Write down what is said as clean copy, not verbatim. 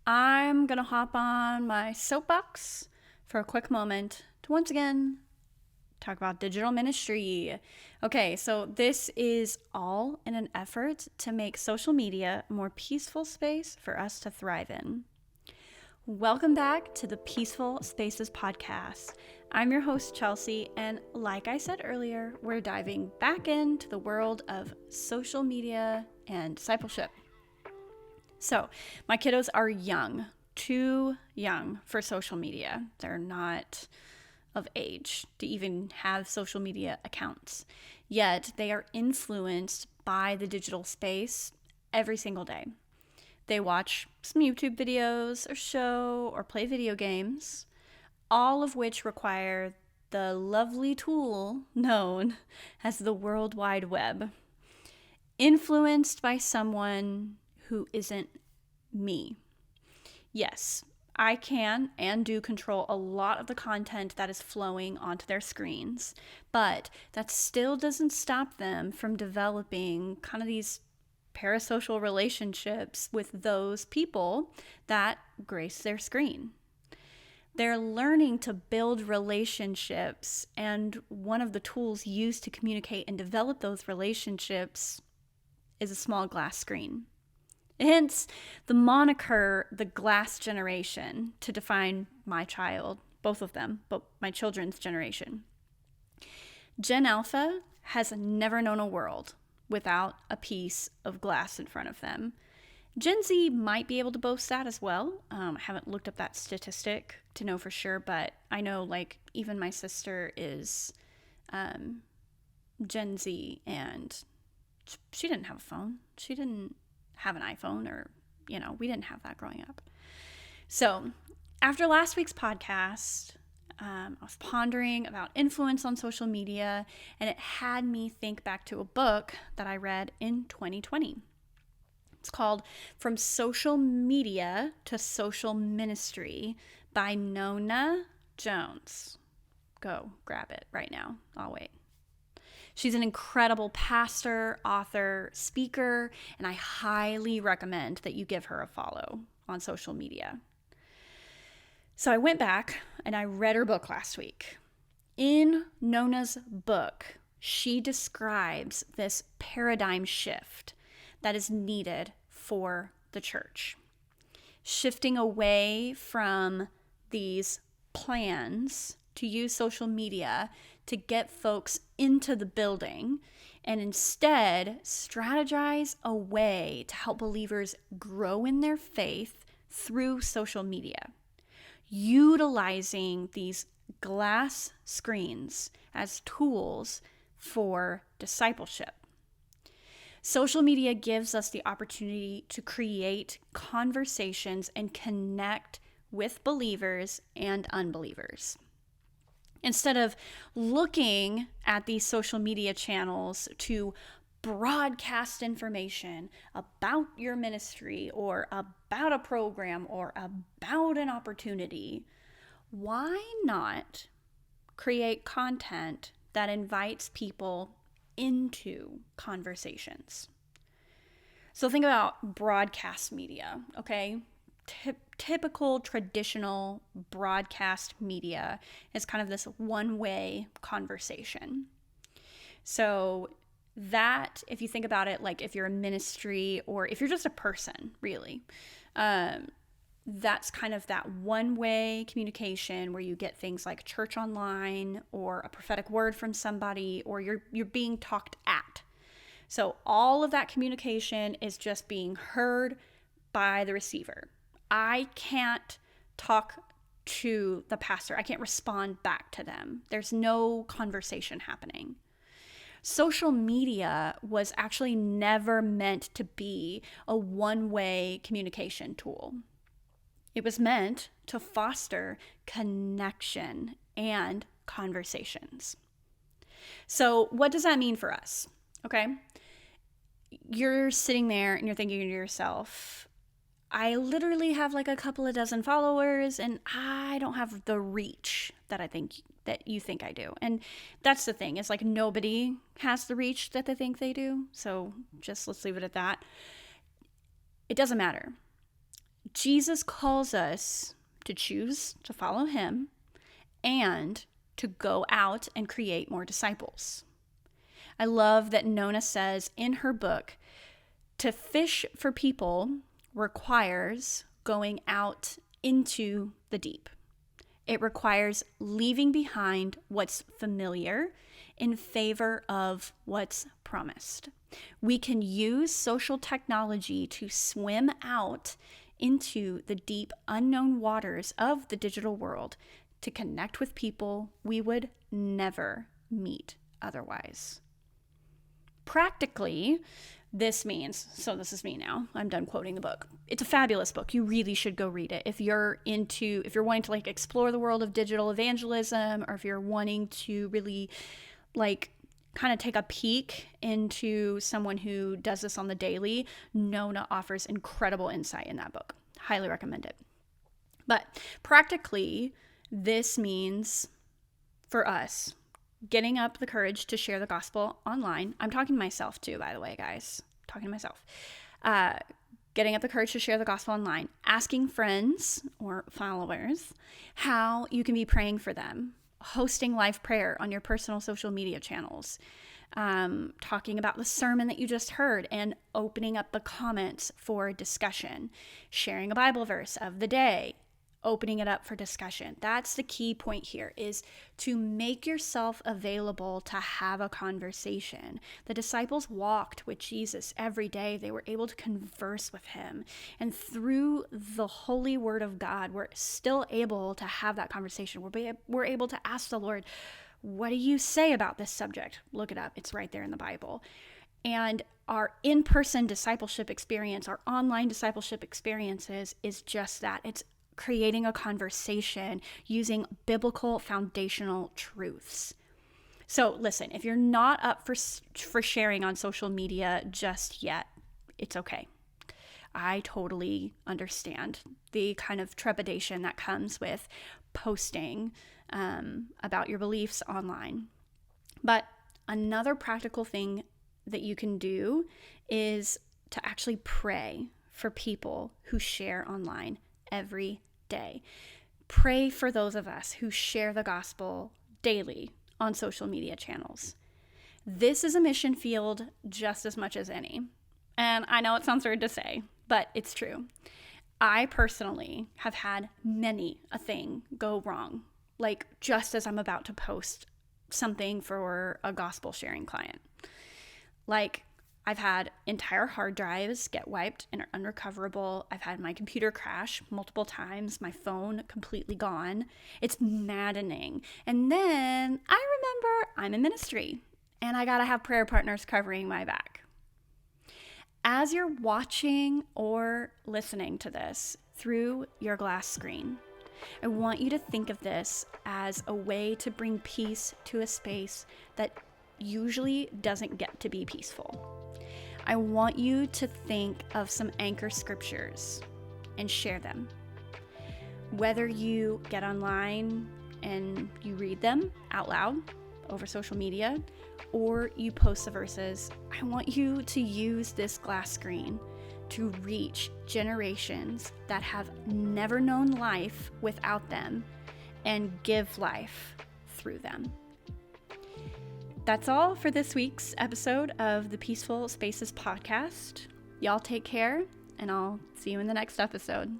I'm going to hop on my soapbox for a quick moment to once again talk about digital ministry. Okay, so this is all in an effort to make social media a more peaceful space for us to thrive in. Welcome back to the Peaceful Spaces podcast. I'm your host, Chelsea, and like I said earlier, we're diving back into the world of social media and discipleship. So, my kiddos are young, too young for social media. They're not of age to even have social media accounts. Yet, they are influenced by the digital space every single day. They watch some YouTube videos or show or play video games, all of which require the lovely tool known as the World Wide Web, influenced by someone who isn't me. Yes, I can and do control a lot of the content that is flowing onto their screens, but that still doesn't stop them from developing kind of these parasocial relationships with those people that grace their screen. They're learning to build relationships, and one of the tools used to communicate and develop those relationships is a small glass screen. Hence the moniker, the glass generation, to define my child, both of them, but my children's generation. Gen Alpha has never known a world without a piece of glass in front of them. Gen Z might be able to boast that as well. I haven't looked up that statistic to know for sure, but I know like even my sister is Gen Z, and she didn't have a phone. She didn't have an iPhone, or, we didn't have that growing up. So after last week's podcast, I was pondering about influence on social media, and it had me think back to a book that I read in 2020. It's called From Social Media to Social Ministry by Nona Jones. Go grab it right now. I'll wait. She's an incredible pastor, author, speaker, and I highly recommend that you give her a follow on social media. So I went back and I read her book last week. In Nona's book, she describes this paradigm shift that is needed for the church. Shifting away from these plans to use social media to get folks into the building, and instead strategize a way to help believers grow in their faith through social media, utilizing these glass screens as tools for discipleship. Social media gives us the opportunity to create conversations and connect with believers and unbelievers. Instead of looking at these social media channels to broadcast information about your ministry or about a program or about an opportunity, why not create content that invites people into conversations? So think about broadcast media, okay? Typical traditional broadcast media is kind of this one-way conversation. So that, if you think about it, like if you're a ministry or if you're just a person, really, that's kind of that one-way communication where you get things like church online or a prophetic word from somebody, or you're being talked at. So all of that communication is just being heard by the receiver. I can't talk to the pastor. I can't respond back to them. There's no conversation happening. Social media was actually never meant to be a one-way communication tool. It was meant to foster connection and conversations. So what does that mean for us? Okay. You're sitting there and you're thinking to yourself, I literally have like a couple of dozen followers and I don't have the reach that I think that you think I do. And that's the thing. It's like nobody has the reach that they think they do. So just let's leave it at that. It doesn't matter. Jesus calls us to choose to follow him and to go out and create more disciples. I love that Nona says in her book, to fish for people requires going out into the deep. It requires leaving behind what's familiar in favor of what's promised. We can use social technology to swim out into the deep, unknown waters of the digital world to connect with people we would never meet otherwise. Practically, this means, so this is me now, I'm done quoting the book. It's a fabulous book. You really should go read it. If you're wanting to like explore the world of digital evangelism, or if you're wanting to really like kind of take a peek into someone who does this on the daily, Nona offers incredible insight in that book. Highly recommend it. But practically, this means for us getting up the courage to share the gospel online. I'm talking to myself too, by the way, guys. Talking to myself. Getting up the courage to share the gospel online. Asking friends or followers how you can be praying for them. Hosting live prayer on your personal social media channels. Talking about the sermon that you just heard and opening up the comments for discussion. Sharing a Bible verse of the day. Opening it up for discussion. That's the key point here, is to make yourself available to have a conversation. The disciples walked with Jesus every day. They were able to converse with him. And through the holy word of God, we're still able to have that conversation. We're able to ask the Lord, what do you say about this subject? Look it up. It's right there in the Bible. And our in-person discipleship experience, our online discipleship experiences is just that. It's creating a conversation using biblical foundational truths. So listen, if you're not up for sharing on social media just yet, it's okay. I totally understand the kind of trepidation that comes with posting about your beliefs online. But another practical thing that you can do is to actually pray for people who share online every day. Pray for those of us who share the gospel daily on social media channels. This is a mission field just as much as any. And I know it sounds weird to say, but it's true. I personally have had many a thing go wrong, like just as I'm about to post something for a gospel sharing client. Like, I've had entire hard drives get wiped and are unrecoverable. I've had my computer crash multiple times, my phone completely gone. It's maddening. And then I remember I'm in ministry and I gotta have prayer partners covering my back. As you're watching or listening to this through your glass screen, I want you to think of this as a way to bring peace to a space that usually doesn't get to be peaceful. I want you to think of some anchor scriptures and share them. Whether you get online and you read them out loud over social media, or you post the verses, I want you to use this glass screen to reach generations that have never known life without them and give life through them. That's all for this week's episode of the Peaceful Spaces podcast. Y'all take care, and I'll see you in the next episode.